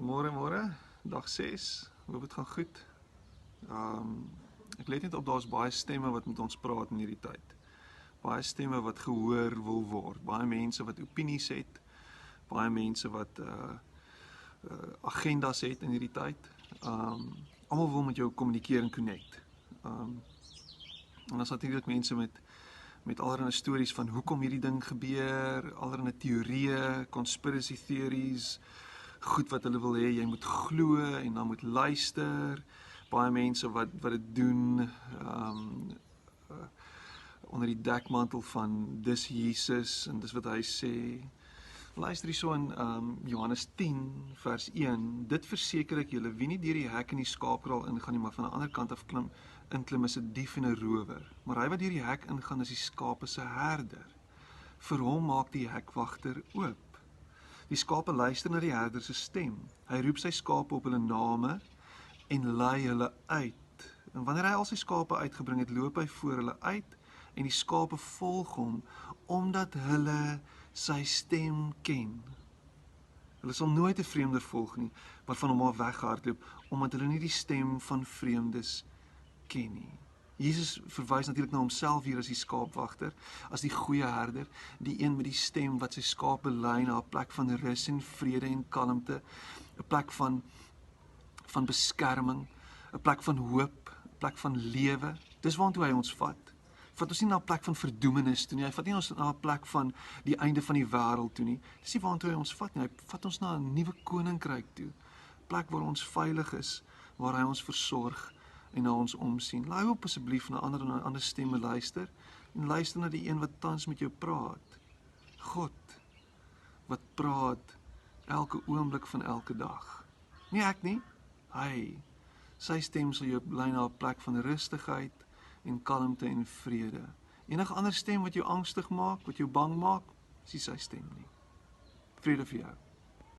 Môre, dag 6. Hoop dit gaan goed. Ek let net op, daar's baie stemme wat met ons praat in hierdie tyd. Baie stemme wat gehoor wil word. Baie mense wat opinies het. Baie mense wat agendas het in hierdie tyd. Almal wil met jou kommunikeer en connect. En dan is natuurlik mense met allerlei stories van hoekom hierdie ding gebeur, allerlei teorieë, conspiracy theories, goed wat hulle wil hê jy moet glo en dan moet luister. Baie mense wat dit doen onder die dekmantel van dis Jesus en dis wat hy sê. Luister hierso in Johannes 10 vers 1. Dit verseker ek julle, wie nie deur die hek in die skaapkraal ingaan nie, maar van 'n ander kant af inklim is 'n dief en 'n rower. Maar hy wat deur die hek ingaan is die skape se herder. Vir hom maak die hekwagter oop. Die skape luister na die herder se stem. Hy roep sy skape op hulle name en lei hulle uit. En wanneer hy al sy skape uitgebring het, loop hy voor hulle uit en die skape volg hom omdat hulle sy stem ken. Hulle sal nooit 'n vreemder volg nie, maar van hom af weghardloop omdat hulle nie die stem van vreemdes ken nie. Jesus verwys natuurlik na homself hier as die skaapwagter, as die goeie herder, die een met die stem wat sy skape lei na 'n plek van rus en vrede en kalmte, 'n plek van beskerming, 'n plek van hoop, 'n plek van lewe. Dis waartoe hy ons vat. Vat ons nie na 'n plek van verdoemenis toe nie. Hy vat nie ons na 'n plek van die einde van die wêreld toe nie. Dis nie waartoe hy ons vat nie. Hy vat ons na 'n nuwe koninkryk toe. 'n Plek waar ons veilig is, waar hy ons versorg en na ons omsien. Laai op asseblief na ander stemme luister en luister na die een wat tans met jou praat. God wat praat elke oomblik van elke dag. Nie ek nie, hy. Sy stem sal jou lei na 'n plek van rustigheid en kalmte en vrede. Enige ander stem wat jou angstig maak, wat jou bang maak, is nie sy stem nie. Vrede vir jou.